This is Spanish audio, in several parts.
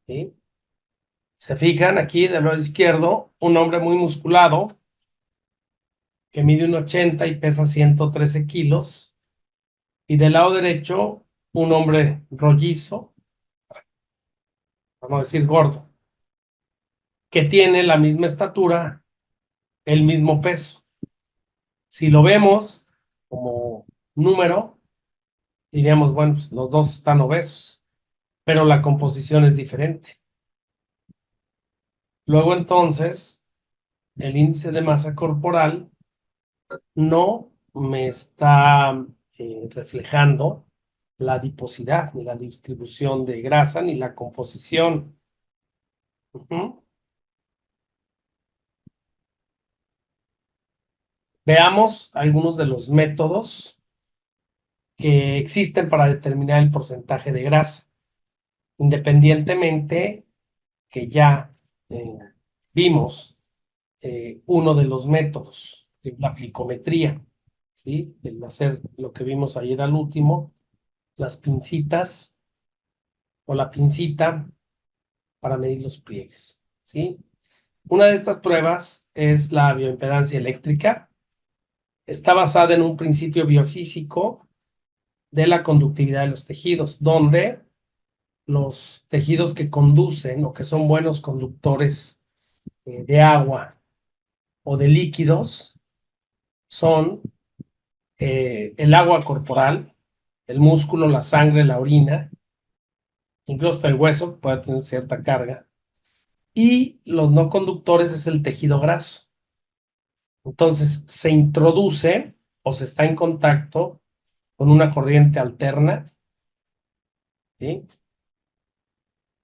¿sí? Se fijan aquí del lado izquierdo, un hombre muy musculado que mide 1,80 y pesa 113 kilos. Y del lado derecho, un hombre rollizo, vamos a decir gordo, que tiene la misma estatura, el mismo peso. Si lo vemos como número, diríamos, bueno, pues los dos están obesos, pero la composición es diferente. Luego entonces, el índice de masa corporal no me está reflejando la adiposidad, ni la distribución de grasa, ni la composición. Ujú. Veamos algunos de los métodos que existen para determinar el porcentaje de grasa, independientemente que ya eh, vimos uno de los métodos, que es la plicometría, ¿sí? El hacer lo que vimos ayer al último, las pincitas o la pincita para medir los pliegues, ¿sí? Una de estas pruebas es la bioimpedancia eléctrica. Está basada en un principio biofísico de la conductividad de los tejidos, donde los tejidos que conducen o que son buenos conductores de agua o de líquidos son el agua corporal, el músculo, la sangre, la orina, incluso hasta el hueso puede tener cierta carga, y los no conductores es el tejido graso. Entonces se introduce o se está en contacto con una corriente alterna, ¿sí?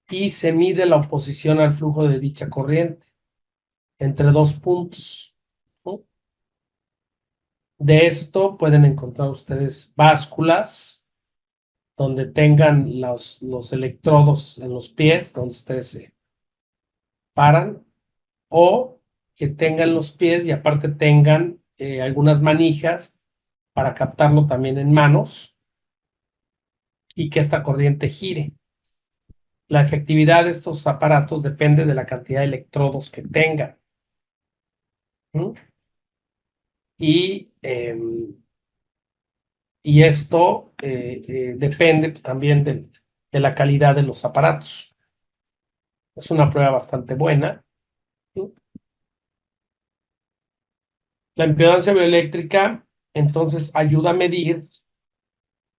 Y se mide la oposición al flujo de dicha corriente entre dos puntos, ¿no? De esto pueden encontrar ustedes básculas donde tengan los electrodos en los pies, donde ustedes se paran, o que tengan los pies y aparte tengan algunas manijas para captarlo también en manos y que esta corriente gire. La efectividad de estos aparatos depende de la cantidad de electrodos que tengan. ¿Mm? Y, y esto depende también de la calidad de los aparatos. Es una prueba bastante buena. ¿Sí? La impedancia bioeléctrica entonces ayuda a medir,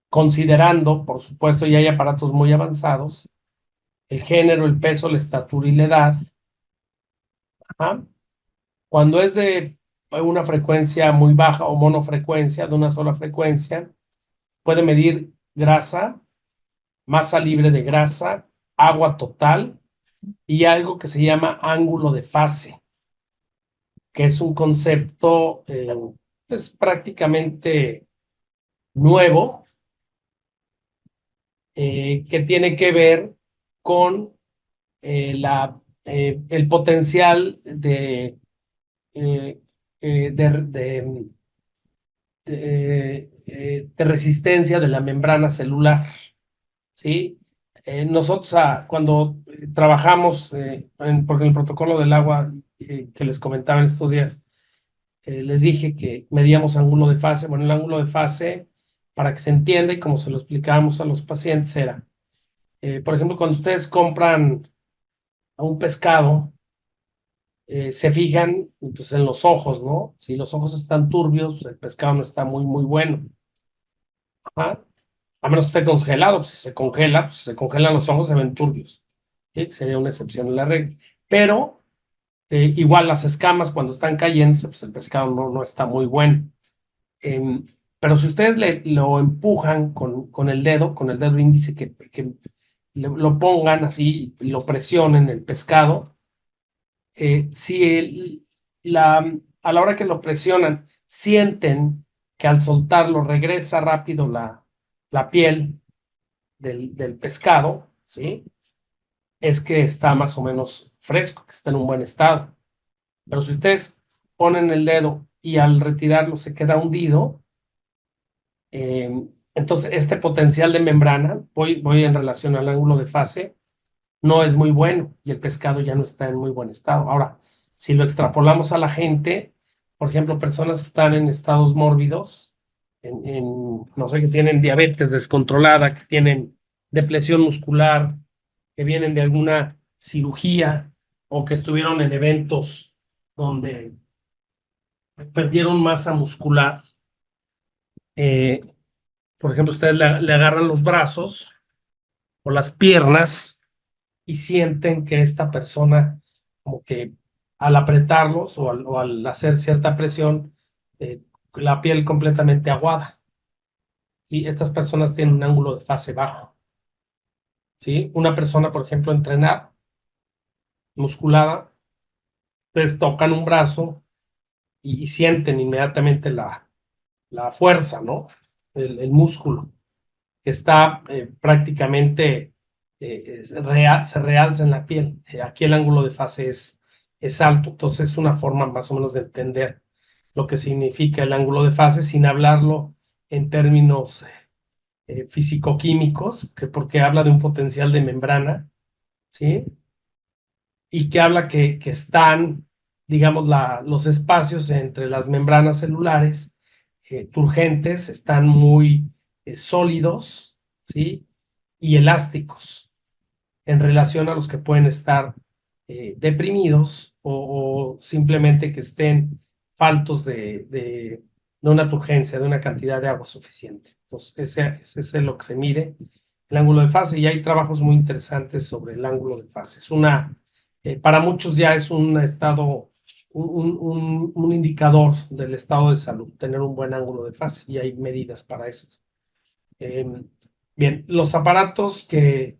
considerando, por supuesto, ya hay aparatos muy avanzados, el género, el peso, la estatura y la edad. Ajá. Cuando es de una frecuencia muy baja o monofrecuencia, de una sola frecuencia, puede medir grasa, masa libre de grasa, agua total y algo que se llama ángulo de fase, que es un concepto pues, prácticamente nuevo, que tiene que ver con el potencial eh, eh, de, de, de resistencia de la membrana celular, ¿sí? Nosotros cuando trabajamos, porque en el protocolo del agua que les comentaba en estos días, les dije que medíamos ángulo de fase. Bueno, el ángulo de fase, para que se entienda y como se lo explicábamos a los pacientes, era, por ejemplo, cuando ustedes compran a un pescado, se fijan pues, en los ojos, ¿no? Si los ojos están turbios, el pescado no está muy, muy bueno. Ajá. A menos que esté congelado, pues si se congela, pues si se congelan los ojos, se ven turbios. ¿Sí? Sería una excepción en la regla. Pero igual las escamas cuando están cayendo, pues el pescado no está muy bueno. Em, pero si ustedes lo empujan con el dedo índice, que lo pongan así y lo presionen el pescado, si a la hora que lo presionan, sienten que al soltarlo regresa rápido la piel del pescado, ¿sí? Es que está más o menos fresco, que está en un buen estado. Pero si ustedes ponen el dedo y al retirarlo se queda hundido, entonces este potencial de membrana, voy en relación al ángulo de fase, no es muy bueno y el pescado ya no está en muy buen estado. Ahora, si lo extrapolamos a la gente, por ejemplo, personas que están en estados mórbidos, no sé, que tienen diabetes descontrolada, que tienen depresión muscular, que vienen de alguna cirugía o que estuvieron en eventos donde perdieron masa muscular. Por ejemplo, ustedes le agarran los brazos o las piernas y sienten que esta persona, como que al apretarlos o al hacer cierta presión, la piel completamente aguada. Y estas personas tienen un ángulo de fase bajo. ¿Sí? Una persona, por ejemplo, entrenada, musculada, ustedes tocan un brazo y sienten inmediatamente la fuerza, ¿no? El músculo que está prácticamente se realza en la piel. Aquí el ángulo de fase es alto, entonces es una forma más o menos de entender lo que significa el ángulo de fase sin hablarlo en términos físico-químicos, porque habla de un potencial de membrana, ¿sí? Y que habla que están, digamos, los espacios entre las membranas celulares turgentes están muy sólidos, ¿sí? Y elásticos en relación a los que pueden estar deprimidos o simplemente que estén faltos de una turgencia, de una cantidad de agua suficiente. Entonces, ese es lo que se mide, el ángulo de fase, y hay trabajos muy interesantes sobre el ángulo de fase. Para muchos ya es un estado, un indicador del estado de salud, tener un buen ángulo de fase, y hay medidas para eso. Bien, los aparatos que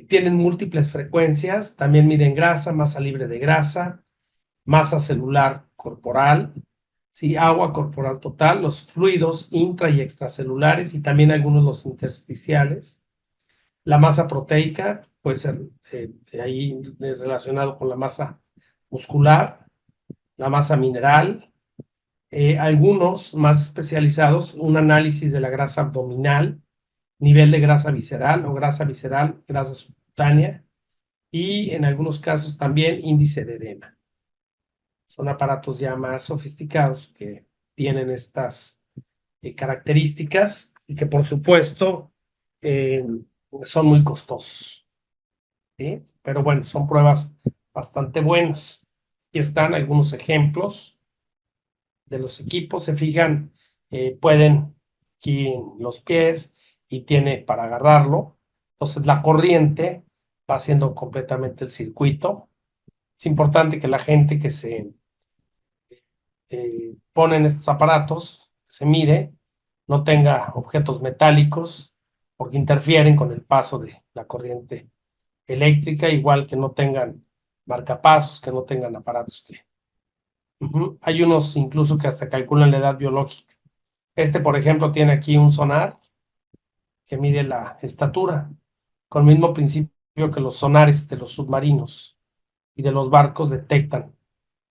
tienen múltiples frecuencias, también miden grasa, masa libre de grasa, masa celular corporal, ¿sí? Agua corporal total, los fluidos intra y extracelulares y también algunos los intersticiales. La masa proteica puede ser ahí relacionado con la masa muscular, la masa mineral, algunos más especializados, un análisis de la grasa abdominal, nivel de grasa visceral o grasa visceral, grasa subcutánea, y en algunos casos también índice de edema. Son aparatos ya más sofisticados que tienen estas características y que por supuesto eh, son muy costosos, ¿sí? Pero bueno, son pruebas bastante buenas. Aquí están algunos ejemplos de los equipos. Se fijan, pueden aquí en los pies y tiene para agarrarlo. Entonces la corriente va haciendo completamente el circuito. Es importante que la gente que se pone en estos aparatos, se mide, no tenga objetos metálicos porque interfieren con el paso de la corriente eléctrica, igual que no tengan marcapasos, que no tengan aparatos que... Hay unos incluso que hasta calculan la edad biológica. Este, por ejemplo, tiene aquí un sonar que mide la estatura, con el mismo principio que los sonares de los submarinos y de los barcos detectan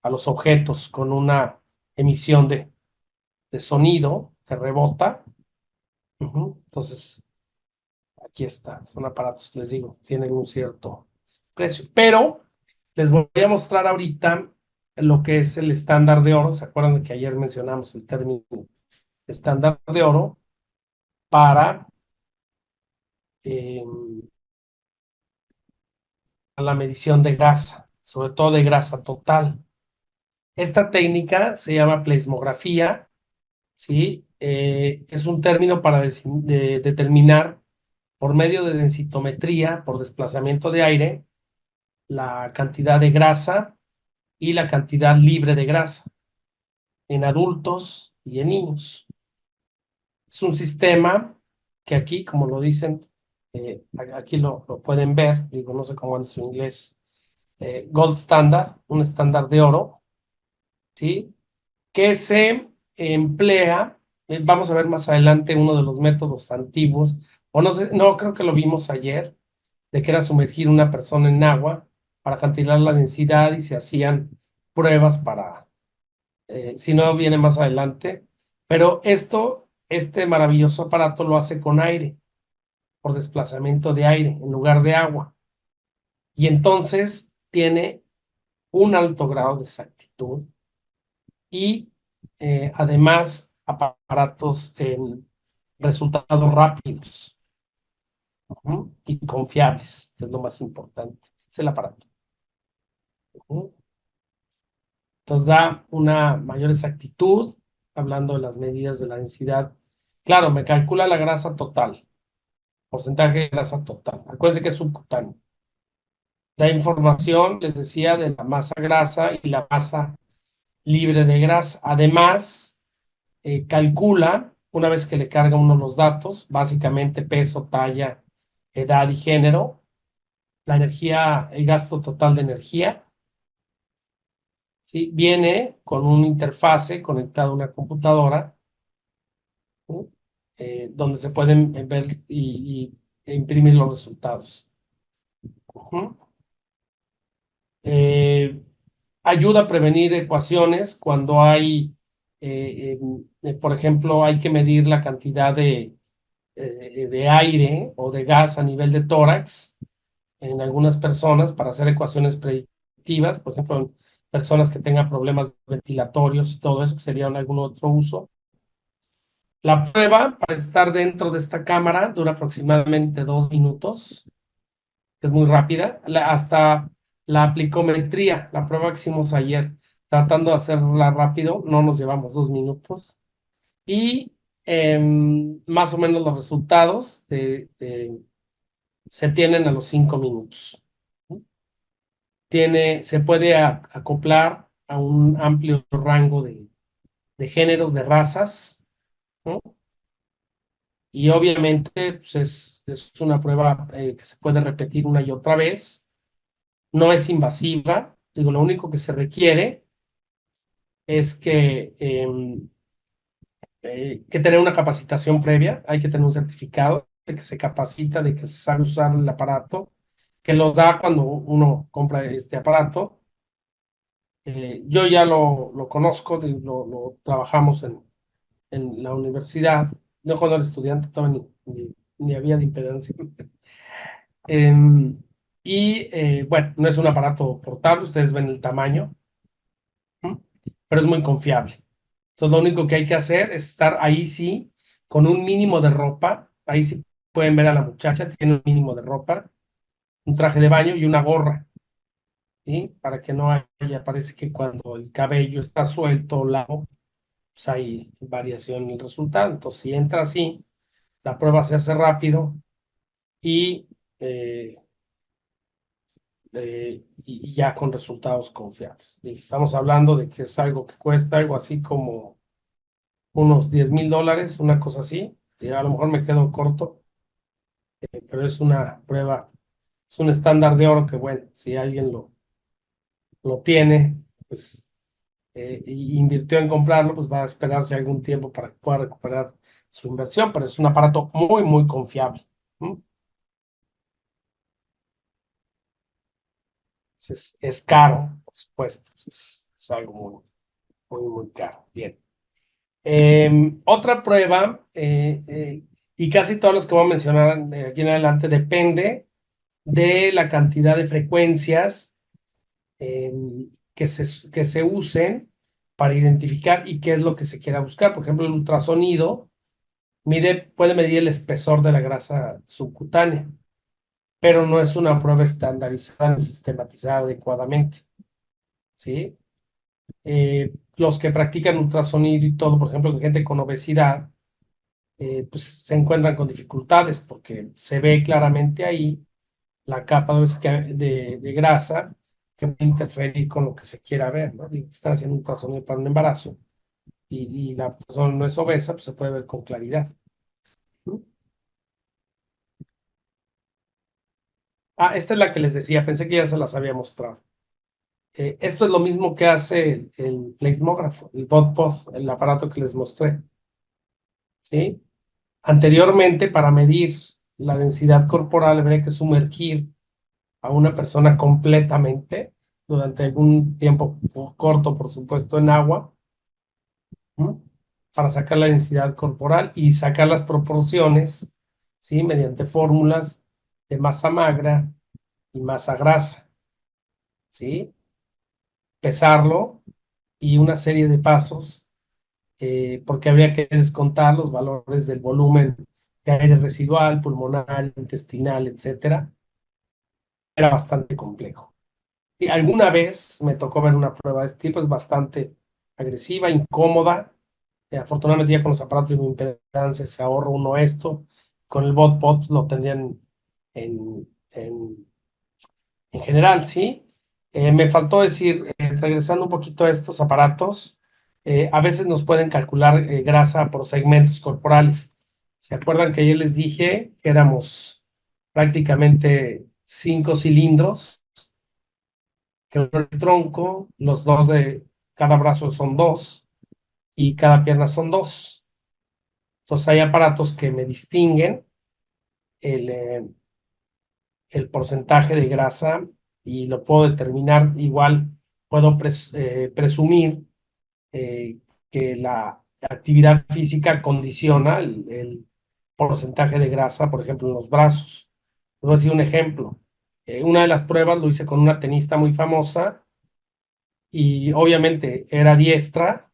a los objetos con una emisión de sonido que rebota. Entonces, aquí está. Son aparatos, les digo, tienen un cierto precio. Pero les voy a mostrar ahorita lo que es el estándar de oro. ¿Se acuerdan de que ayer mencionamos el término estándar de oro para la medición de grasa, sobre todo de grasa total? Esta técnica se llama pleismografía, ¿sí? Es un término para determinar por medio de densitometría, por desplazamiento de aire, la cantidad de grasa y la cantidad libre de grasa en adultos y en niños. Es un sistema que aquí, como lo dicen, aquí lo pueden ver, digo, no sé cómo es su inglés, gold standard, un estándar de oro, ¿sí? Que se emplea, vamos a ver más adelante uno de los métodos antiguos, o no sé, no, creo que lo vimos ayer, de que era sumergir una persona en agua para cantilar la densidad y se hacían pruebas para, si no viene más adelante, pero este maravilloso aparato lo hace con aire, por desplazamiento de aire en lugar de agua. Y entonces tiene un alto grado de exactitud y además aparatos en resultados rápidos, y confiables, que es lo más importante. Es el aparato. Ujú. Entonces da una mayor exactitud, hablando de las medidas de la densidad. Claro, me calcula la grasa total, porcentaje de grasa total. Acuérdense que es subcutáneo. Da información, les decía, de la masa grasa y la masa libre de grasa. Además, calcula, una vez que le carga uno los datos, básicamente peso, talla, edad y género, la energía, el gasto total de energía, ¿sí? Viene con una interfase conectada a una computadora, ¿sí? Donde se pueden ver e imprimir los resultados. Ujú. Eh, Ayuda a prevenir ecuaciones cuando hay, por ejemplo, hay que medir la cantidad de aire o de gas a nivel de tórax en algunas personas para hacer ecuaciones predictivas, por ejemplo, en personas que tengan problemas ventilatorios y todo eso, que sería en algún otro uso. La prueba para estar dentro de esta cámara dura aproximadamente 2 minutos, que es muy rápida, hasta la aplicometría, la prueba que hicimos ayer, tratando de hacerla rápido, no nos llevamos 2 minutos. Y más o menos los resultados se tienen a los 5 minutos. Se puede acoplar a un amplio rango de géneros, de razas, ¿no? Y obviamente pues es una prueba que se puede repetir una y otra vez. No es invasiva. Digo, lo único que se requiere es que tener una capacitación previa. Hay que tener un certificado de que se capacita, de que se sabe usar el aparato, que lo da cuando uno compra este aparato. Yo ya lo conozco, lo trabajamos en la universidad. No cuando era estudiante, todavía ni había de impedancia. Em, bueno, no es un aparato portable, ustedes ven el tamaño, ¿m? Pero es muy confiable. Entonces, lo único que hay que hacer es estar ahí sí, con un mínimo de ropa. Ahí sí pueden ver a la muchacha, tiene un mínimo de ropa, un traje de baño y una gorra, ¿sí? Para que no haya, parece que cuando el cabello está suelto o largo, pues hay variación en el resultado. Entonces, si entra así, la prueba se hace rápido y, eh, y ya con resultados confiables. Estamos hablando de que es algo que cuesta algo así como unos $10,000, una cosa así. Y a lo mejor me quedo corto, pero es una prueba, es un estándar de oro que, bueno, si alguien lo tiene, pues y invirtió en comprarlo, pues va a esperarse algún tiempo para que pueda recuperar su inversión, pero es un aparato muy, muy confiable. ¿Mm? Es caro, por supuesto, es algo muy, muy, muy caro. Bien. Otra prueba, y casi todas las que voy a mencionar de aquí en adelante, depende de la cantidad de frecuencias que se usen para identificar y qué es lo que se quiera buscar. Por ejemplo, el ultrasonido puede medir el espesor de la grasa subcutánea, pero no es una prueba estandarizada ni sistematizada adecuadamente, ¿sí? Los que practican ultrasonido y todo, por ejemplo, gente con obesidad, pues se encuentran con dificultades porque se ve claramente ahí la capa de grasa que puede interferir con lo que se quiera ver, ¿no? Digo, están haciendo un ultrasonido para un embarazo y la persona no es obesa, pues se puede ver con claridad, ¿no? Esta es la que les decía, pensé que ya se las había mostrado. Esto es lo mismo que hace el pleismógrafo, el BOD-POD, el aparato que les mostré, ¿sí? Anteriormente, para medir la densidad corporal, habría que sumergir a una persona completamente durante algún tiempo corto, por supuesto, en agua, ¿no? Para sacar la densidad corporal y sacar las proporciones, ¿sí? Mediante fórmulas de masa magra, y masa grasa, ¿sí? Pesarlo y una serie de pasos, porque habría que descontar los valores del volumen de aire residual, pulmonar, intestinal, etcétera. Era bastante complejo. Y alguna vez me tocó ver una prueba de este tipo, es bastante agresiva, incómoda. Afortunadamente ya con los aparatos de impedancia se ahorra uno esto. Con el bot lo tendrían en general, ¿sí? Me faltó decir, regresando un poquito a estos aparatos, a veces nos pueden calcular grasa por segmentos corporales. ¿Se acuerdan que ayer les dije que éramos prácticamente 5 cilindros? Que el tronco, los dos de cada brazo son dos y cada pierna son dos. Entonces hay aparatos que me distinguen el, el porcentaje de grasa y lo puedo determinar. Igual puedo presumir que la actividad física condiciona el porcentaje de grasa, por ejemplo, en los brazos. Les voy a decir un ejemplo. Una de las pruebas lo hice con una tenista muy famosa y obviamente era diestra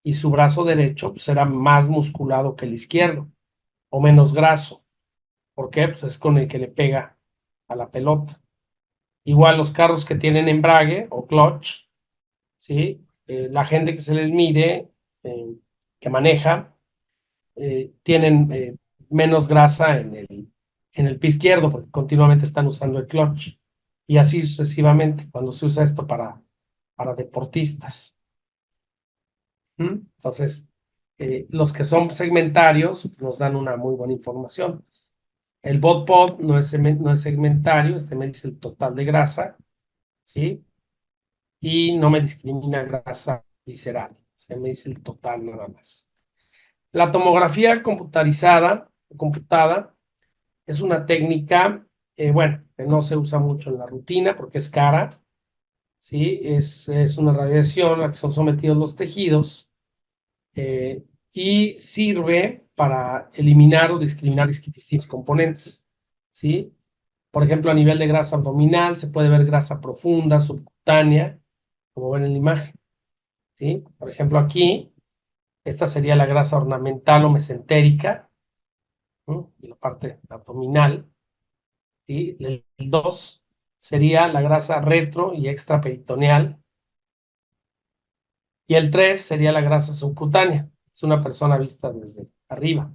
y su brazo derecho pues, era más musculado que el izquierdo o menos graso. ¿Por qué? Pues es con el que le pega a la pelota. Igual los carros que tienen embrague o clutch, ¿sí? La gente que se les mide, que maneja, tienen menos grasa en el pie izquierdo porque continuamente están usando el clutch. Y así sucesivamente cuando se usa esto para deportistas. Entonces, los que son segmentarios nos dan una muy buena información. El BODPOD no es segmentario, este me dice el total de grasa, ¿sí? Y no me discrimina grasa visceral, se me dice el total nada más. La tomografía computada, es una técnica, bueno, que no se usa mucho en la rutina porque es cara, ¿sí? Es una radiación a la que son sometidos los tejidos y sirve para eliminar o discriminar distintos componentes, ¿sí? Por ejemplo, a nivel de grasa abdominal se puede ver grasa profunda, subcutánea, como ven en la imagen, ¿sí? Por ejemplo, aquí, esta sería la grasa ornamental o mesentérica, ¿no? La parte abdominal, ¿sí? El 2 sería la grasa retro y extraperitoneal, y el 3 sería la grasa subcutánea, es una persona vista desde arriba.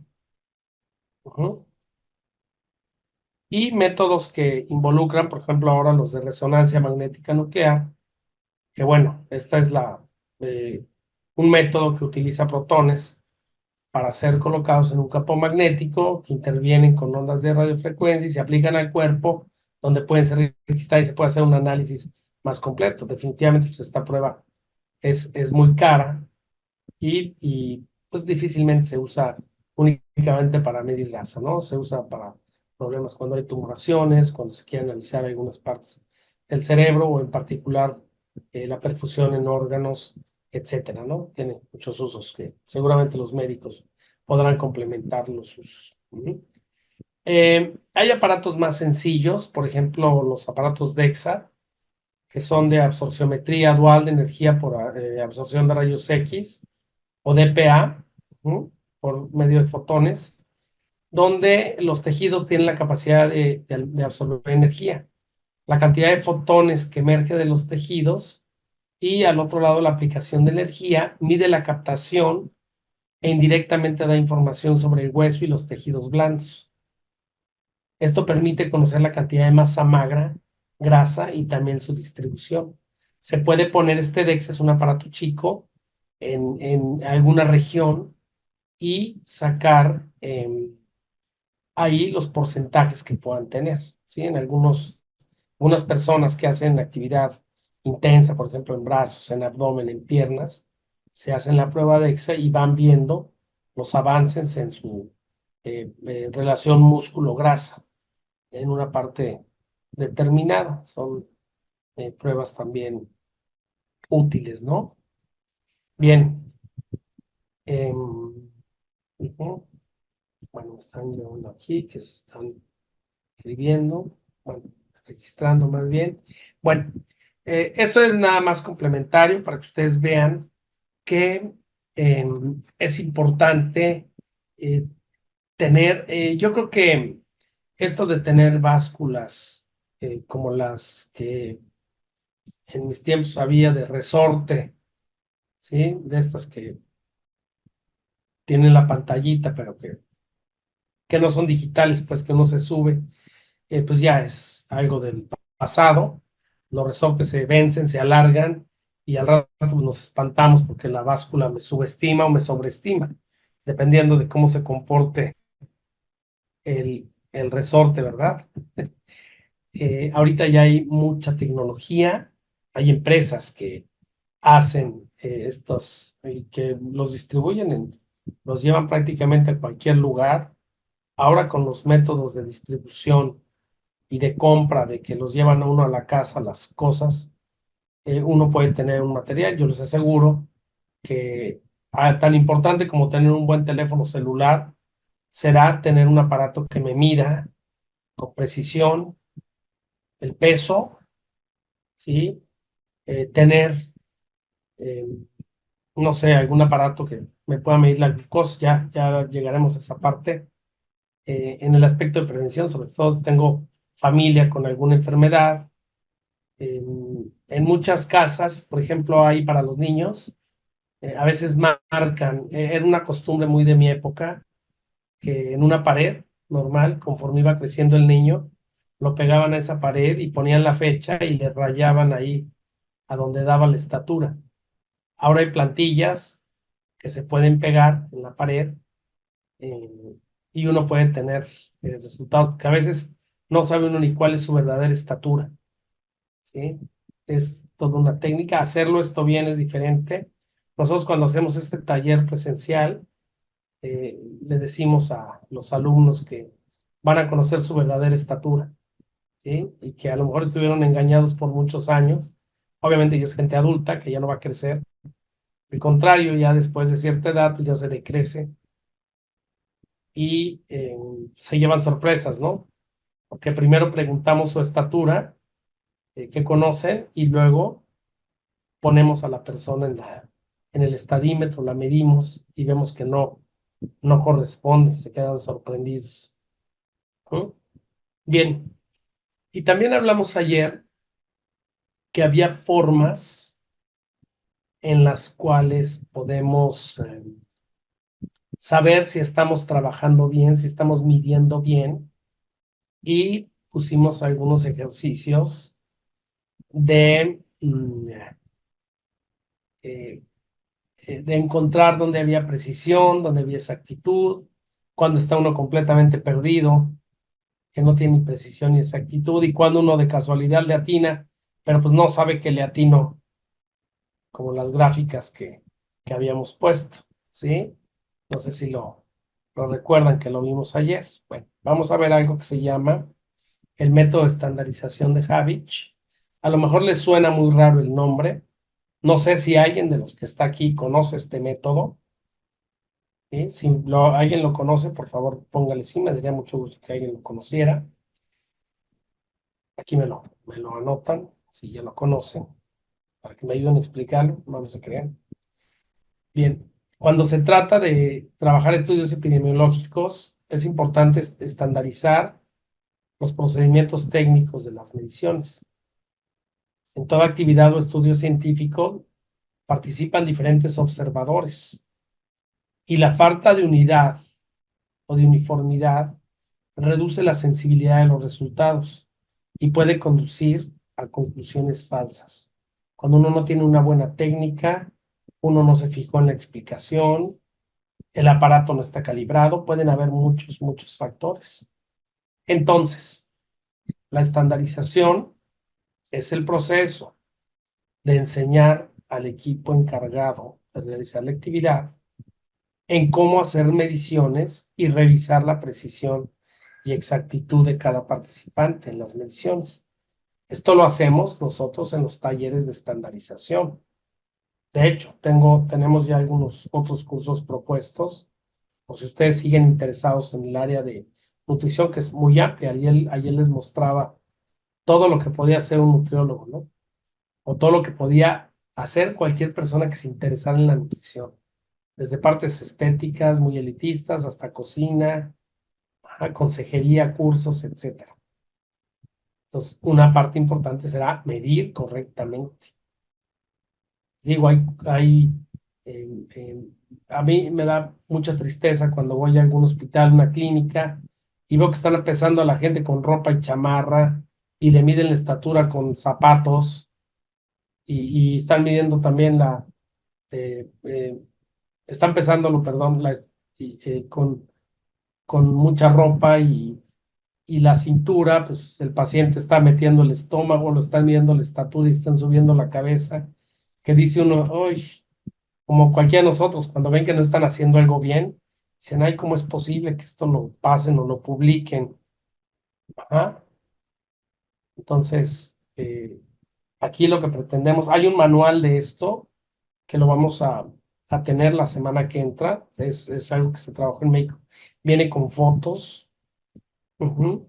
Y métodos que involucran, por ejemplo, ahora los de resonancia magnética nuclear, que bueno, esta es un método que utiliza protones para ser colocados en un campo magnético que intervienen con ondas de radiofrecuencia y se aplican al cuerpo, donde pueden ser registrados y se puede hacer un análisis más completo. Definitivamente, pues esta prueba es muy cara pues difícilmente se usa únicamente para medir grasa, ¿no? Se usa para problemas cuando hay tumoraciones, cuando se quiere analizar algunas partes del cerebro o en particular la perfusión en órganos, etcétera, ¿no? Tiene muchos usos que seguramente los médicos podrán complementar los usos. Hay aparatos más sencillos, por ejemplo, los aparatos DEXA, que son de absorciometría dual de energía por absorción de rayos X o DPA, ¿no? Por medio de fotones, donde los tejidos tienen la capacidad de absorber energía. La cantidad de fotones que emerge de los tejidos y al otro lado la aplicación de energía mide la captación e indirectamente da información sobre el hueso y los tejidos blandos. Esto permite conocer la cantidad de masa magra, grasa y también su distribución. Se puede poner este DEX, es un aparato chico, en alguna región y sacar ahí los porcentajes que puedan tener, ¿sí? En algunas personas que hacen actividad intensa, por ejemplo, en brazos, en abdomen, en piernas, se hacen la prueba de EXA y van viendo los avances en su relación músculo-grasa en una parte determinada. Son pruebas también útiles, ¿no? Bien. Ujú. Bueno, me están llevando aquí, que se están escribiendo. Bueno, registrando más bien. Bueno, esto es nada más complementario para que ustedes vean que es importante tener, yo creo que esto de tener básculas como las que en mis tiempos había de resorte, ¿sí? De estas que tienen la pantallita, pero que no son digitales, pues que uno se sube, pues ya es algo del pasado. Los resortes se vencen, se alargan y al rato pues, nos espantamos porque la báscula me subestima o me sobreestima, dependiendo de cómo se comporte el resorte, ¿verdad? Ahorita ya hay mucha tecnología, hay empresas que hacen estos y que los distribuyen, los llevan prácticamente a cualquier lugar. Ahora con los métodos de distribución y de compra, de que los llevan a uno a la casa las cosas, uno puede tener un material. Yo les aseguro que tan importante como tener un buen teléfono celular será tener un aparato que me mida con precisión el peso, ¿sí? Tener, eh, no sé, algún aparato que me pueda medir la glucosa, ya llegaremos a esa parte. En el aspecto de prevención, sobre todo si tengo familia con alguna enfermedad. En muchas casas, por ejemplo, hay para los niños, a veces marcan, era una costumbre muy de mi época, que en una pared normal, conforme iba creciendo el niño, lo pegaban a esa pared y ponían la fecha y le rayaban ahí a donde daba la estatura. Ahora hay plantillas que se pueden pegar en la pared eh, y uno puede tener el resultado, que a veces no sabe uno ni cuál es su verdadera estatura, ¿sí? Es toda una técnica. Hacerlo esto bien es diferente. Nosotros cuando hacemos este taller presencial, le decimos a los alumnos que van a conocer su verdadera estatura, ¿sí? Y que a lo mejor estuvieron engañados por muchos años. Obviamente ya es gente adulta que ya no va a crecer. Al contrario, ya después de cierta edad, pues ya se decrece y se llevan sorpresas, ¿no? Porque primero preguntamos su estatura, que conocen, y luego ponemos a la persona en el estadímetro, la medimos y vemos que no corresponde, se quedan sorprendidos. ¿Mm? Bien, y también hablamos ayer que había formas en las cuales podemos saber si estamos trabajando bien, si estamos midiendo bien, y pusimos algunos ejercicios eh, de encontrar dónde había precisión, dónde había exactitud, cuando está uno completamente perdido, que no tiene ni precisión ni exactitud, y cuando uno de casualidad le atina, pero pues no sabe que le atino, como las gráficas que habíamos puesto, ¿sí? No sé si lo recuerdan que lo vimos ayer. Bueno, vamos a ver algo que se llama el método de estandarización de Habich. A lo mejor les suena muy raro el nombre. No sé si alguien de los que está aquí conoce este método. ¿Sí? Si alguien lo conoce, por favor, póngale sí. Me daría mucho gusto que alguien lo conociera. Aquí me lo anotan, si ya lo conocen, para que me ayuden a explicarlo. No se crean. Bien, cuando se trata de trabajar estudios epidemiológicos, es importante estandarizar los procedimientos técnicos de las mediciones. En toda actividad o estudio científico participan diferentes observadores y la falta de unidad o de uniformidad reduce la sensibilidad de los resultados y puede conducir a conclusiones falsas. Cuando uno no tiene una buena técnica, uno no se fijó en la explicación, el aparato no está calibrado, pueden haber muchos factores. Entonces, la estandarización es el proceso de enseñar al equipo encargado de realizar la actividad en cómo hacer mediciones y revisar la precisión y exactitud de cada participante en las mediciones. Esto lo hacemos nosotros en los talleres de estandarización. De hecho, tenemos ya algunos otros cursos propuestos, o si ustedes siguen interesados en el área de nutrición, que es muy amplia. Ayer les mostraba todo lo que podía hacer un nutriólogo, ¿no? O todo lo que podía hacer cualquier persona que se interesara en la nutrición, desde partes estéticas, muy elitistas, hasta cocina, consejería, cursos, etcétera. Entonces, una parte importante será medir correctamente. Digo, eh, eh, a mí me da mucha tristeza cuando voy a algún hospital, una clínica, y veo que están empezando a la gente con ropa y chamarra, y le miden la estatura con zapatos, y están midiendo también eh, eh, están pesándolo, perdón, con mucha ropa y la cintura, pues el paciente está metiendo el estómago, lo están midiendo la estatura y están subiendo la cabeza, que dice uno, uy, como cualquiera de nosotros, cuando ven que no están haciendo algo bien, dicen, ay, ¿cómo es posible que esto lo pasen o lo publiquen? Ajá. Entonces, aquí lo que pretendemos, hay un manual de esto que lo vamos a tener la semana que entra, es algo que se trabajó en México, viene con fotos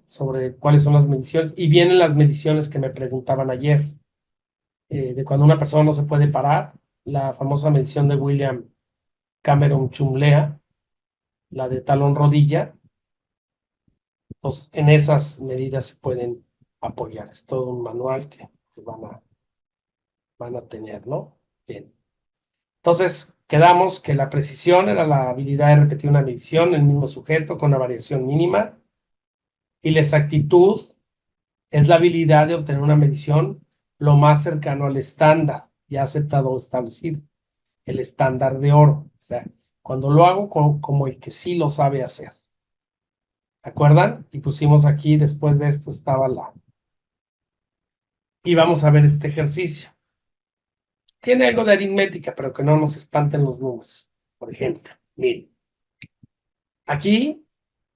sobre cuáles son las mediciones y vienen las mediciones que me preguntaban ayer, de cuando una persona no se puede parar, la famosa medición de William Cameron Chumlea, la de talón rodilla. Pues en esas medidas se pueden apoyar. Es todo un manual que van a tener, ¿no? Bien. Entonces, quedamos que la precisión era la habilidad de repetir una medición en el mismo sujeto con una variación mínima, y la exactitud es la habilidad de obtener una medición lo más cercano al estándar ya aceptado o establecido, el estándar de oro. O sea, cuando lo hago como el que sí lo sabe hacer. ¿Se acuerdan? Y pusimos aquí, después de esto estaba y vamos a ver este ejercicio. Tiene algo de aritmética, pero que no nos espanten los números. Por ejemplo, miren, aquí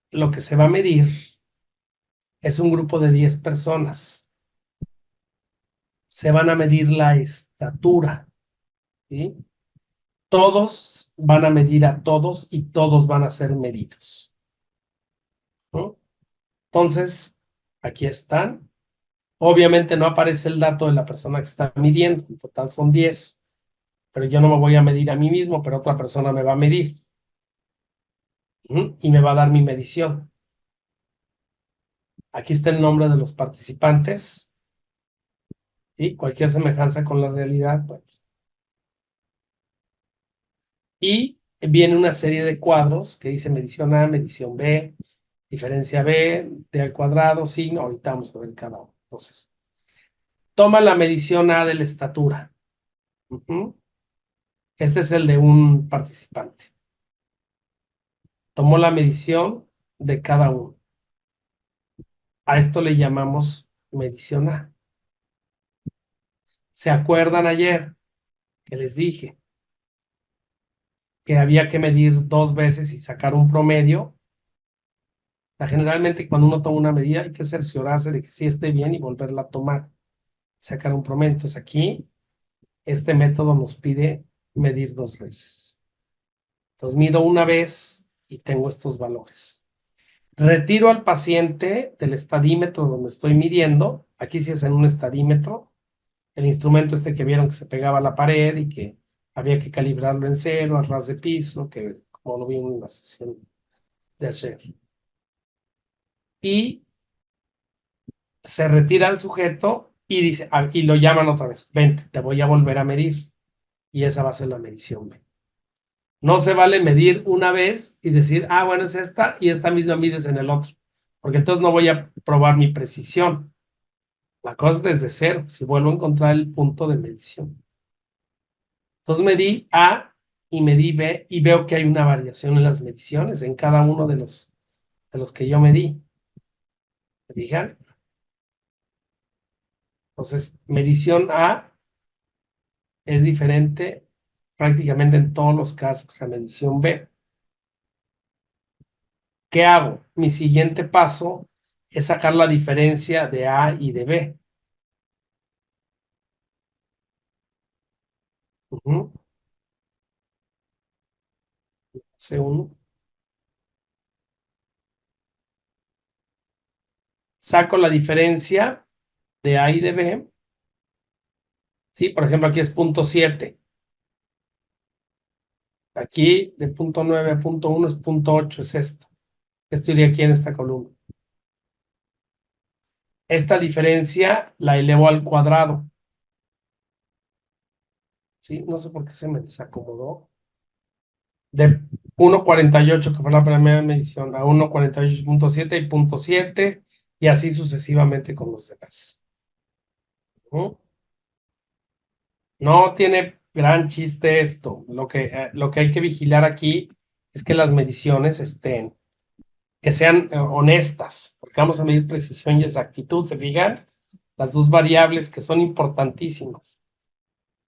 lo que se va a medir es un grupo de 10 personas. Se van a medir la estatura, ¿sí? Todos van a medir a todos y todos van a ser medidos, ¿no? Entonces, aquí están. Obviamente no aparece el dato de la persona que está midiendo. En total son 10, pero yo no me voy a medir a mí mismo, pero otra persona me va a medir. Y me va a dar mi medición. Aquí está el nombre de los participantes. ¿Sí? Cualquier semejanza con la realidad. Bueno. Y viene una serie de cuadros que dice medición A, medición B, diferencia B, D al cuadrado, signo. Ahorita vamos a ver cada uno. Entonces, toma la medición A de la estatura. Este es el de un participante. Tomó la medición de cada uno. A esto le llamamos medición A. ¿Se acuerdan ayer que les dije que había que medir 2 veces y sacar un promedio? O sea, generalmente cuando uno toma una medida hay que cerciorarse de que sí esté bien y volverla a tomar, sacar un promedio. Entonces aquí este método nos pide medir 2 veces. Entonces mido una vez y tengo estos valores. Retiro al paciente del estadímetro donde estoy midiendo. Aquí sí es en un estadímetro. El instrumento este que vieron que se pegaba a la pared y que había que calibrarlo en cero, a ras de piso, que como lo vi en la sesión de ayer. Y se retira al sujeto y dice, y lo llaman otra vez, vente, te voy a volver a medir. Y esa va a ser la medición B. No se vale medir una vez y decir, bueno, es esta y esta misma mides en el otro, porque entonces no voy a probar mi precisión. La cosa es desde cero, si vuelvo a encontrar el punto de medición. Entonces medí A y medí B y veo que hay una variación en las mediciones en cada uno de los que yo medí. ¿Me fijan? Entonces, medición A es diferente prácticamente en todos los casos a medición B. ¿Qué hago? Mi siguiente paso es sacar la diferencia de A y de B. C1. Saco la diferencia de A y de B. Sí, por ejemplo, aquí es punto 7. Aquí de punto 9 a punto 1 es punto 8, es esto. Esto iría aquí en esta columna. Esta diferencia la elevo al cuadrado. ¿Sí? No sé por qué se me desacomodó. De 1.48, que fue la primera medición, a 1.48.7 y punto 7, y así sucesivamente con los demás. ¿Mm? No tiene gran chiste esto. Lo que hay que vigilar aquí es que las mediciones que sean honestas, porque vamos a medir precisión y exactitud, ¿se fijan? Las dos variables que son importantísimas.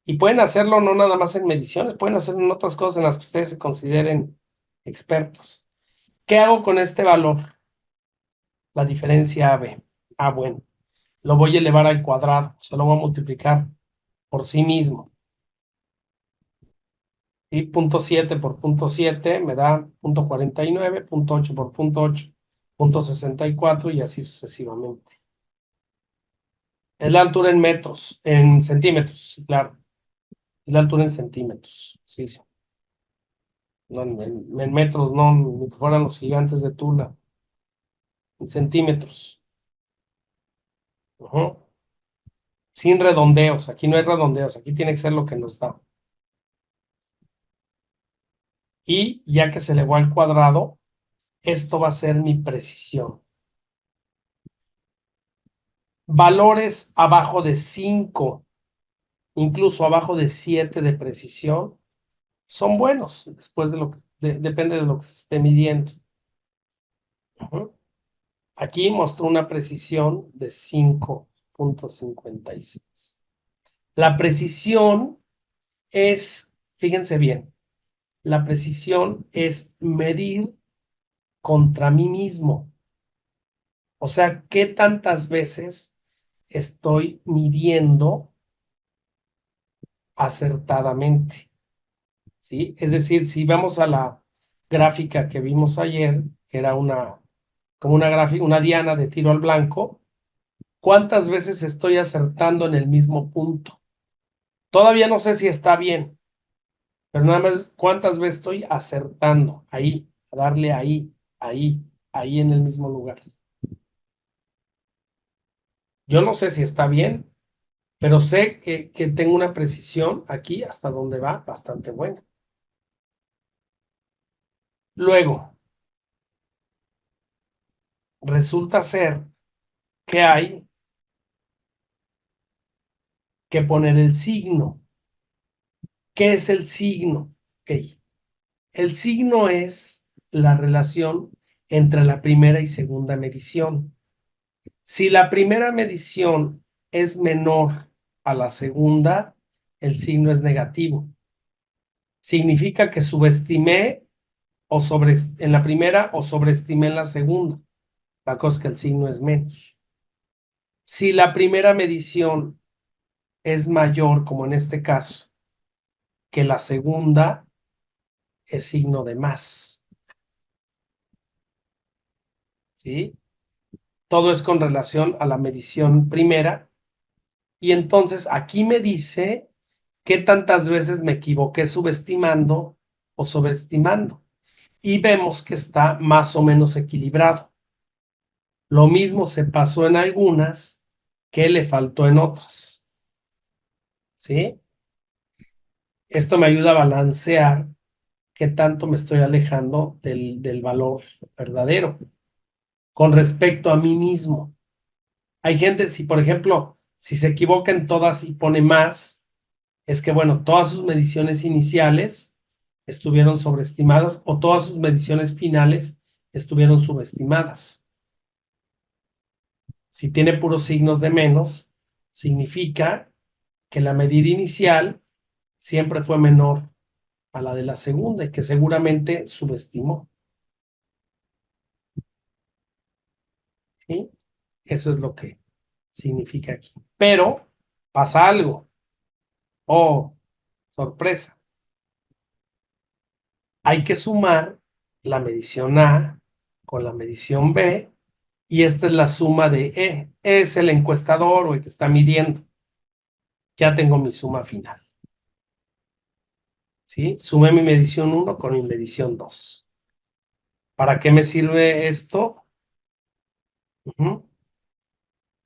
Y pueden hacerlo no nada más en mediciones, pueden hacerlo en otras cosas en las que ustedes se consideren expertos. ¿Qué hago con este valor? La diferencia AB. Ah, bueno, lo voy a elevar al cuadrado, se lo voy a multiplicar por sí mismo. Y punto 7 por punto 7 me da punto 49, punto 8 por punto 8, punto 64 y así sucesivamente. Es la altura en metros, en centímetros, sí, claro. Es la altura en centímetros, sí, sí. No, en metros, no, ni que fueran los gigantes de Tula. En centímetros. Ujú. Sin redondeos, aquí no hay redondeos, aquí tiene que ser lo que nos da. Y ya que se elevó al cuadrado, esto va a ser mi precisión. Valores abajo de 5, incluso abajo de 7 de precisión, son buenos, después de lo que, depende de lo que se esté midiendo. Ujú. Aquí mostró una precisión de 5.56. La precisión es, fíjense bien, la precisión es medir contra mí mismo. O sea, ¿qué tantas veces estoy midiendo acertadamente? ¿Sí? Es decir, si vamos a la gráfica que vimos ayer, que era como una gráfica, una diana de tiro al blanco, ¿cuántas veces estoy acertando en el mismo punto? Todavía no sé si está bien, pero nada más cuántas veces estoy acertando ahí, a darle ahí, ahí, ahí en el mismo lugar. Yo no sé si está bien, pero sé que tengo una precisión aquí hasta donde va bastante buena. Luego, resulta ser que hay que poner el signo. ¿Qué es el signo? Ok. El signo es la relación entre la primera y segunda medición. Si la primera medición es menor a la segunda, el signo es negativo. Significa que subestimé en la primera o sobreestimé en la segunda. La cosa es que el signo es menos. Si la primera medición es mayor, como en este caso, que la segunda, es signo de más. ¿Sí? Todo es con relación a la medición primera. Y entonces aquí me dice qué tantas veces me equivoqué subestimando o sobreestimando. Y vemos que está más o menos equilibrado. Lo mismo se pasó en algunas que le faltó en otras. ¿Sí? Esto me ayuda a balancear qué tanto me estoy alejando del valor verdadero con respecto a mí mismo. Hay gente, si por ejemplo, si se equivoca en todas y pone más, es que bueno, todas sus mediciones iniciales estuvieron sobreestimadas o todas sus mediciones finales estuvieron subestimadas. Si tiene puros signos de menos, significa que la medida inicial siempre fue menor a la de la segunda y que seguramente subestimó. ¿Sí? Eso es lo que significa aquí. Pero pasa algo. Oh, sorpresa. Hay que sumar la medición A con la medición B y esta es la suma de E. E es el encuestador o el que está midiendo. Ya tengo mi suma final. ¿Sí? Sumé mi medición 1 con mi medición 2. ¿Para qué me sirve esto?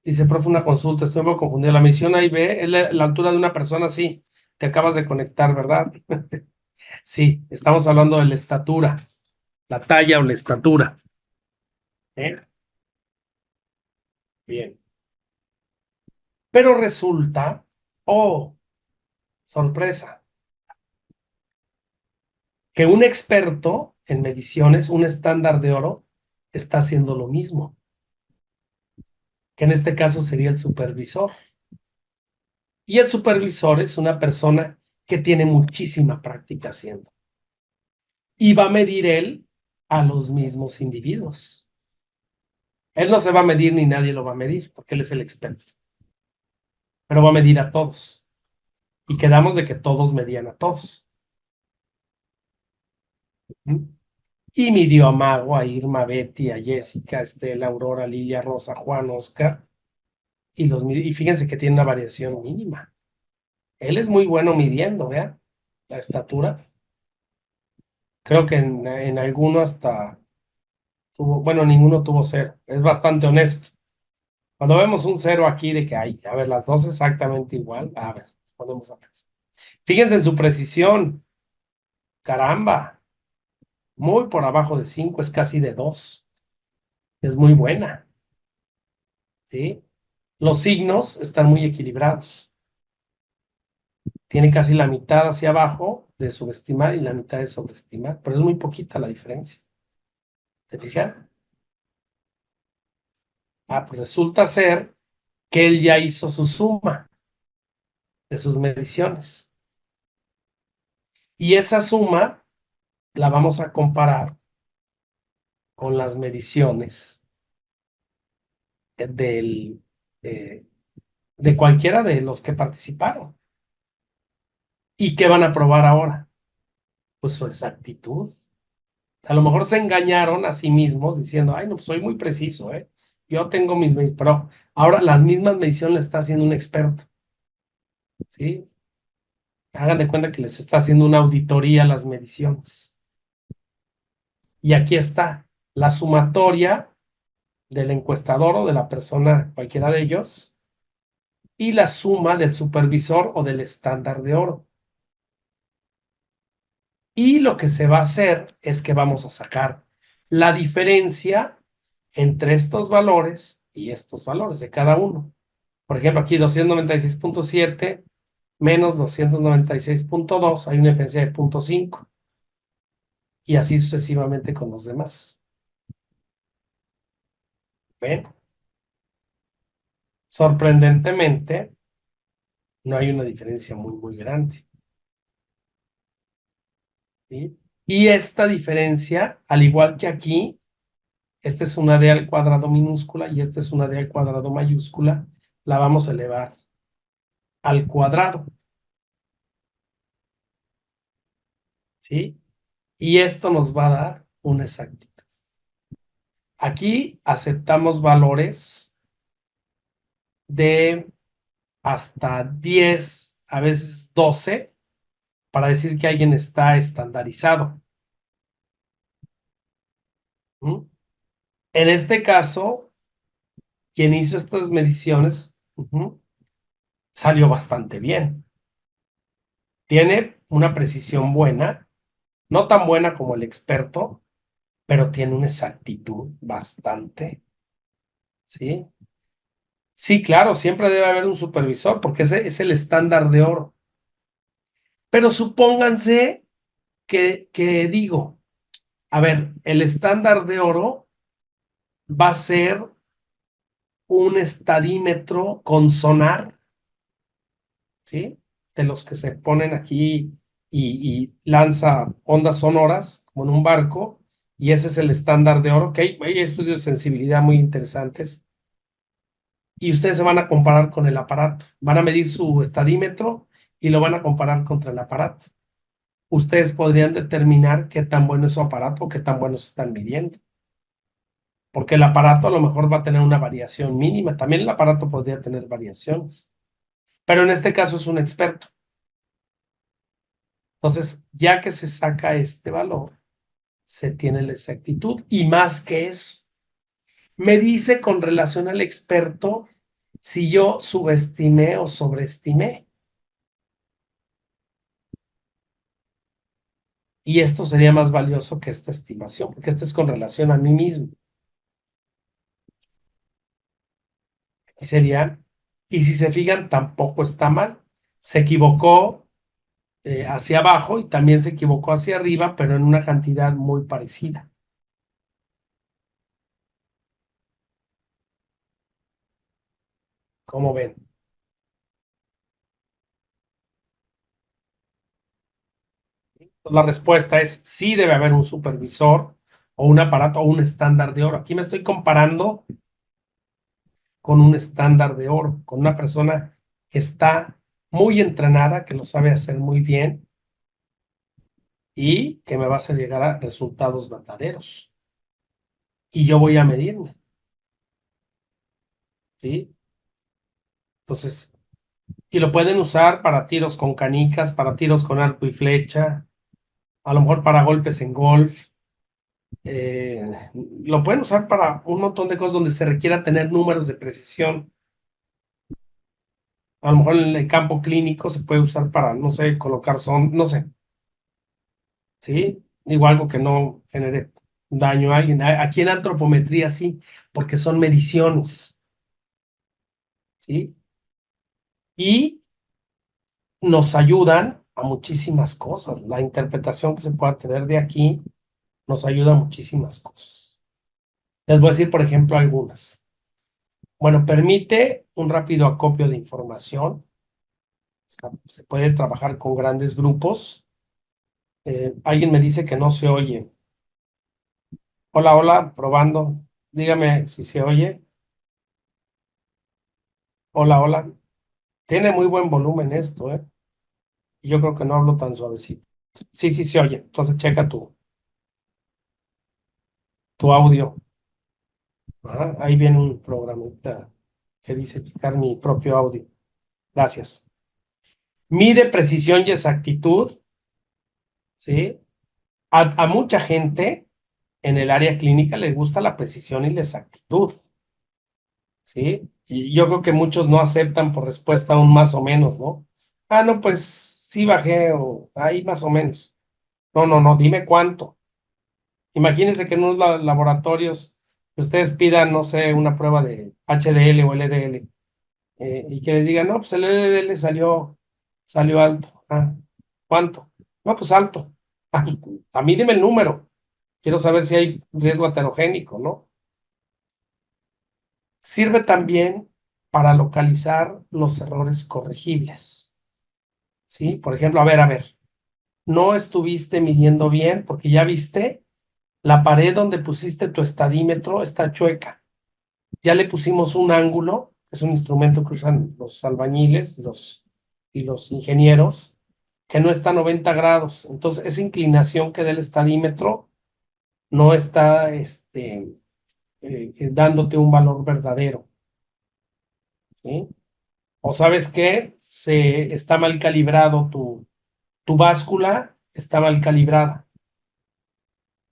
Dice, profe, una consulta, estoy un poco confundido. La medición A y B es la altura de una persona, sí. Te acabas de conectar, ¿verdad? Sí, estamos hablando de la estatura, la talla o la estatura. ¿Eh? Bien. Pero resulta, oh, sorpresa, que un experto en mediciones, un estándar de oro, está haciendo lo mismo, que en este caso sería el supervisor. Y el supervisor es una persona que tiene muchísima práctica haciendo. Y va a medir él a los mismos individuos. Él no se va a medir ni nadie lo va a medir, porque él es el experto. Pero va a medir a todos. Y quedamos de que todos medían a todos. Y midió a Mago, a Irma, a Betty, a Jessica, a Estela, a Aurora, a Lilia, a Rosa, a Juan, a Oscar. Y fíjense que tiene una variación mínima. Él es muy bueno midiendo, vean, la estatura. Creo que en alguno hasta tuvo, bueno, ninguno tuvo cero. Es bastante honesto. Cuando vemos un cero aquí de que hay, a ver, las dos exactamente igual, a ver, podemos hacer. Fíjense en su precisión. Caramba, muy por abajo de 5, es casi de 2. Es muy buena, ¿sí? Los signos están muy equilibrados. Tiene casi la mitad hacia abajo de subestimar y la mitad de sobreestimar, pero es muy poquita la diferencia. ¿Se fijan? Pues resulta ser que él ya hizo su suma de sus mediciones. Y esa suma la vamos a comparar con las mediciones del, eh, de cualquiera de los que participaron. ¿Y qué van a probar ahora? Pues su exactitud. A lo mejor se engañaron a sí mismos diciendo, ay, no, pues soy muy preciso, ¿eh? Yo tengo mis mediciones, pero ahora las mismas mediciones las está haciendo un experto, ¿sí? Hagan de cuenta que les está haciendo una auditoría a las mediciones. Y aquí está la sumatoria del encuestador o de la persona, cualquiera de ellos, y la suma del supervisor o del estándar de oro. Y lo que se va a hacer es que vamos a sacar la diferencia entre estos valores y estos valores de cada uno. Por ejemplo, aquí 296.7 menos 296.2, hay una diferencia de 0.5. Y así sucesivamente con los demás. ¿Ven? Sorprendentemente, no hay una diferencia muy, muy grande. ¿Sí? Y esta diferencia, al igual que aquí, esta es una d al cuadrado minúscula y esta es una d al cuadrado mayúscula, la vamos a elevar al cuadrado. ¿Sí? Y esto nos va a dar una exactitud. Aquí aceptamos valores de hasta 10, a veces 12, para decir que alguien está estandarizado. ¿Mm? En este caso, quien hizo estas mediciones salió bastante bien. Tiene una precisión buena, no tan buena como el experto, pero tiene una exactitud bastante, ¿sí? Sí, claro, siempre debe haber un supervisor porque ese es el estándar de oro. Pero supónganse que digo, a ver, el estándar de oro va a ser un estadímetro con sonar, ¿sí? De los que se ponen aquí y lanza ondas sonoras, como en un barco, y ese es el estándar de oro. Hay estudios de sensibilidad muy interesantes. Y ustedes se van a comparar con el aparato. Van a medir su estadímetro y lo van a comparar contra el aparato. Ustedes podrían determinar qué tan bueno es su aparato o qué tan bueno se están midiendo. porque el aparato a lo mejor va a tener una variación mínima. También el aparato podría tener variaciones, pero en este caso es un experto. Entonces, ya que se saca este valor, se tiene la exactitud y más que eso. Me dice con relación al experto si yo subestimé o sobreestimé. Y esto sería más valioso que esta estimación, porque esta es con relación a mí mismo. Y sería, y si se fijan, tampoco está mal. Se equivocó hacia abajo y también se equivocó hacia arriba, pero en una cantidad muy parecida. ¿Cómo ven? La respuesta es sí, debe haber un supervisor o un aparato o un estándar de oro. Aquí me estoy comparando con un estándar de oro, con una persona que está muy entrenada, que lo sabe hacer muy bien y que me va a hacer llegar a resultados verdaderos. Y yo voy a medirme, ¿sí? Entonces, y lo pueden usar para tiros con canicas, para tiros con arco y flecha, a lo mejor para golpes en golf. Lo pueden usar para un montón de cosas donde se requiera tener números de precisión. A lo mejor en el campo clínico se puede usar para, no sé, colocar son, no sé, ¿sí? Digo algo que no genere daño a alguien. Aquí en antropometría sí, porque son mediciones, ¿sí? Y nos ayudan a muchísimas cosas. La interpretación que se pueda tener de aquí nos ayuda a muchísimas cosas. Les voy a decir, por ejemplo, algunas. Bueno, permite un rápido acopio de información. O sea, se puede trabajar con grandes grupos. Alguien me dice que no se oye. Hola, hola, probando. Dígame si se oye. Hola, hola. Tiene muy buen volumen esto, ¿eh? Yo creo que no hablo tan suavecito. Sí, sí se oye. Entonces checa tu audio. Ajá, ahí viene un programita que dice checar mi propio audio. Gracias. Mide precisión y exactitud, ¿sí? A mucha gente en el área clínica le gusta la precisión y la exactitud, ¿sí? Y yo creo que muchos no aceptan por respuesta un más o menos, ¿no? Ah, no, pues sí bajé o ahí más o menos. No, no, no, dime cuánto. Imagínense que en unos laboratorios ustedes pidan, no sé, una prueba de HDL o LDL y que les digan, no, pues el LDL salió alto. Ah, ¿cuánto? No, pues alto. A mí dime el número. Quiero saber si hay riesgo heterogénico, ¿no? Sirve también para localizar los errores corregibles, ¿sí? Por ejemplo, a ver, no estuviste midiendo bien porque ya viste la pared donde pusiste tu estadímetro está chueca. Ya le pusimos un ángulo, que es un instrumento que usan los albañiles y los ingenieros, que no está a 90 grados. Entonces, esa inclinación que da el estadímetro no está dándote un valor verdadero, ¿sí? O sabes que se está mal calibrado tu báscula, está mal calibrada.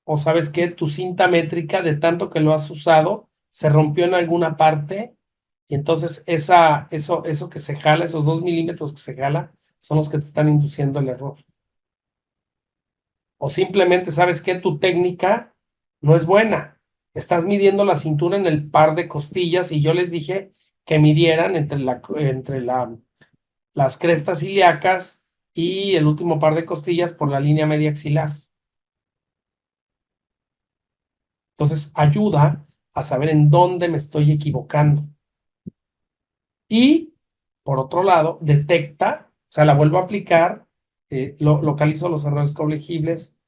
O sabes que tu cinta métrica, de tanto que lo has usado, se rompió en alguna parte y entonces eso que se jala, esos 2 milímetros que se jala, son los que te están induciendo el error. O simplemente sabes que tu técnica no es buena. Estás midiendo la cintura en el par de costillas y yo les dije que midieran las crestas ilíacas y el último par de costillas por la línea media axilar. Entonces ayuda a saber en dónde me estoy equivocando. Y, por otro lado, detecta, o sea, la vuelvo a aplicar, localizo los errores corregibles,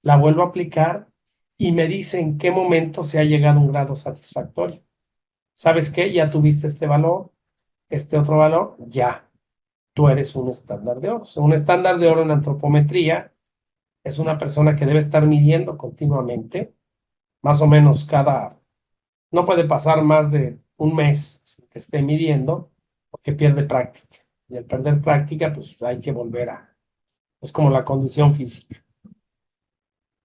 la vuelvo a aplicar y me dice en qué momento se ha llegado a un grado satisfactorio. ¿Sabes qué? Ya tuviste este valor, este otro valor, ya, tú eres un estándar de oro. O sea, un estándar de oro en antropometría es una persona que debe estar midiendo continuamente, más o menos cada No puede pasar más de un mes sin que esté midiendo, porque pierde práctica. Y al perder práctica, pues hay que volver a... Es como la condición física.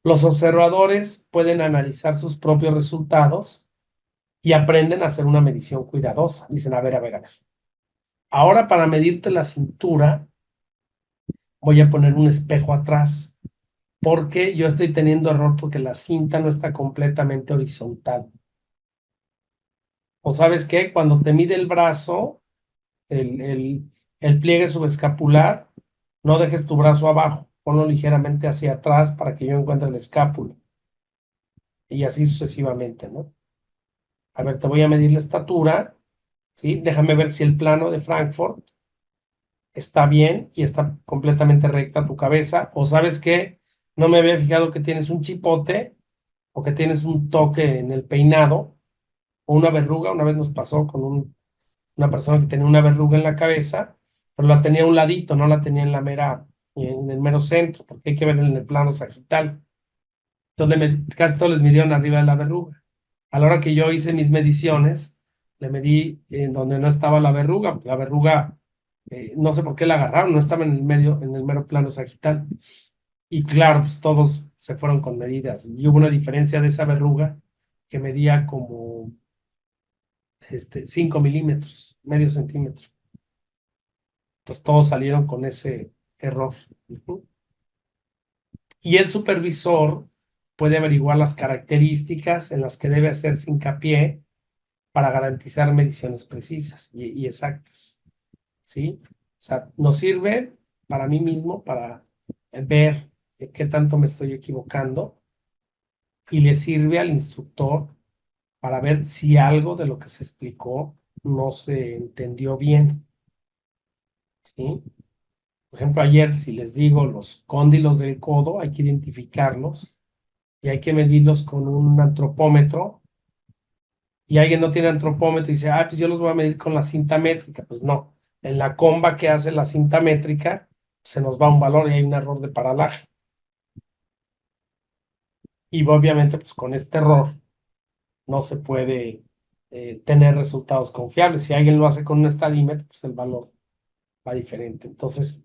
Los observadores pueden analizar sus propios resultados y aprenden a hacer una medición cuidadosa. Dicen, a ver. Ahora para medirte la cintura, voy a poner un espejo atrás, porque yo estoy teniendo error porque la cinta no está completamente horizontal. O sabes qué, cuando te mide el brazo, el pliegue subescapular, no dejes tu brazo abajo, ponlo ligeramente hacia atrás para que yo encuentre el escápulo. Y así sucesivamente, ¿no? A ver, te voy a medir la estatura, ¿sí? Déjame ver si el plano de Frankfurt está bien y está completamente recta tu cabeza. O sabes qué, no me había fijado que tienes un chipote o que tienes un toque en el peinado o una verruga. Una vez nos pasó con una persona que tenía una verruga en la cabeza, pero la tenía a un ladito, no la tenía en el mero centro, porque hay que ver en el plano sagital. Entonces casi todos les midieron arriba de la verruga. A la hora que yo hice mis mediciones, le medí en donde no estaba la verruga, porque la verruga, no sé por qué la agarraron, no estaba en el mero plano sagital. Y claro, pues todos se fueron con medidas. Y hubo una diferencia de esa verruga que medía como 5 milímetros, medio centímetro. Entonces todos salieron con ese error. Y el supervisor puede averiguar las características en las que debe hacerse hincapié para garantizar mediciones precisas y exactas, ¿sí? O sea, nos sirve para mí mismo para ver qué tanto me estoy equivocando y le sirve al instructor para ver si algo de lo que se explicó no se entendió bien, ¿sí? Por ejemplo, ayer, si les digo los cóndilos del codo, hay que identificarlos y hay que medirlos con un antropómetro. Y alguien no tiene antropómetro y dice, ah, pues yo los voy a medir con la cinta métrica. Pues no, en la comba que hace la cinta métrica se nos va un valor y hay un error de paralaje. Y obviamente, pues con este error no se puede tener resultados confiables. Si alguien lo hace con un estadímetro, pues el valor va diferente. Entonces,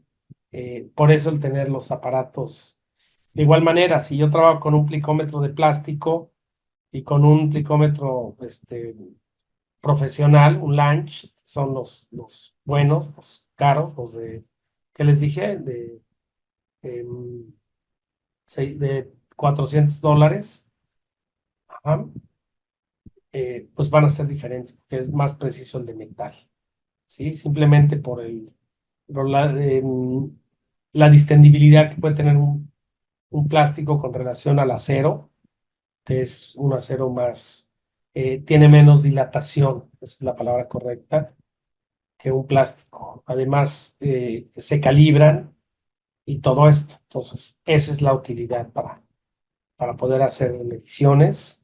por eso el tener los aparatos. De igual manera, si yo trabajo con un plicómetro de plástico y con un plicómetro profesional, un lunch, son los buenos, los caros, los de, ¿qué les dije? Em, de $400, ajá, pues van a ser diferentes, porque es más preciso el de metal, ¿sí? Simplemente por la distendibilidad que puede tener un plástico con relación al acero, que es un acero más, tiene menos dilatación, es la palabra correcta, que un plástico. Además, se calibran y todo esto. Entonces, esa es la utilidad para poder hacer mediciones.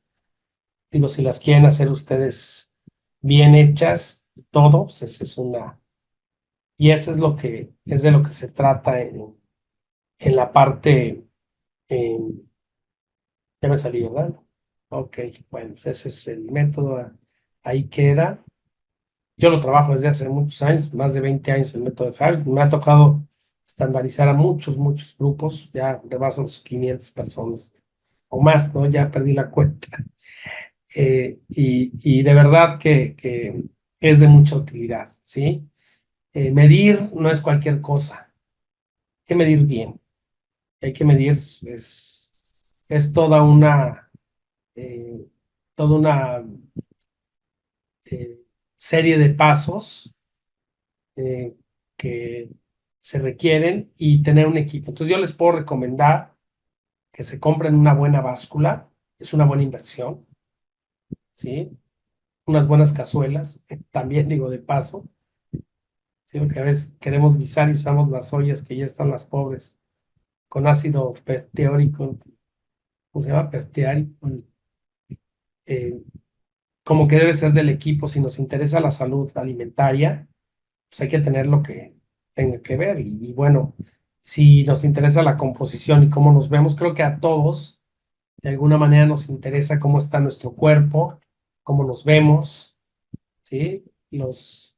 Digo, si las quieren hacer ustedes bien hechas, todo, pues esa es una. Y eso es lo que es de lo que se trata en la parte. Ya me salí, ¿verdad? Ok, bueno, pues ese es el método. Ahí queda. Yo lo trabajo desde hace muchos años, más de 20 años el método de Harris. Me ha tocado estandarizar a muchos grupos, ya rebaso los 500 personas o más, ¿no? Ya perdí la cuenta. Y de verdad que es de mucha utilidad, ¿sí? Medir no es cualquier cosa, hay que medir bien, hay que medir, es eh, toda una serie de pasos eh, que se requieren y tener un equipo. Entonces yo les puedo recomendar que se compren una buena báscula, es una buena inversión, ¿sí? Unas buenas cazuelas, también digo de paso, ¿sí? Porque a veces queremos guisar y usamos las ollas que ya están las pobres, con ácido perteórico, ¿cómo se llama? Perteárico, eh, como que debe ser del equipo. Si nos interesa la salud alimentaria, pues hay que tener lo que tenga que ver. Y bueno, si nos interesa la composición y cómo nos vemos, creo que a todos de alguna manera nos interesa cómo está nuestro cuerpo, cómo nos vemos, ¿sí? Los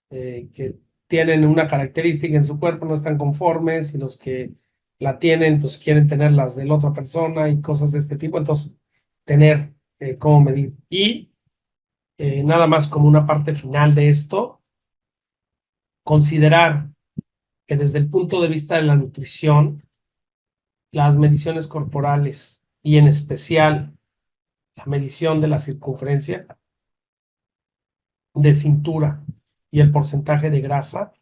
que tienen una característica en su cuerpo no están conformes y los que la tienen, pues quieren tener las de la otra persona y cosas de este tipo. Entonces, tener cómo medir. Y nada más como una parte final de esto, considerar que desde el punto de vista de la nutrición, las mediciones corporales y en especial la medición de la circunferencia de cintura y el porcentaje de grasa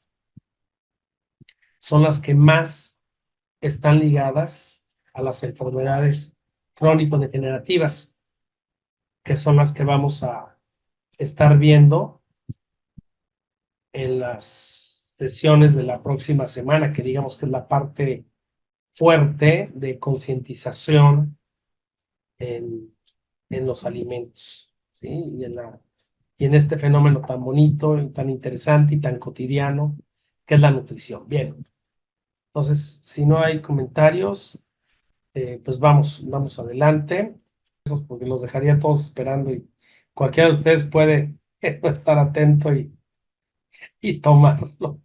son las que más están ligadas a las enfermedades crónico-degenerativas, que son las que vamos a estar viendo en las sesiones de la próxima semana, que digamos que es la parte fuerte de concientización en, en los alimentos, ¿sí? Y en este fenómeno tan bonito y tan interesante y tan cotidiano que es la nutrición. Bien, entonces, si no hay comentarios, pues vamos adelante, porque los dejaría todos esperando y cualquiera de ustedes puede estar atento y tomarlo.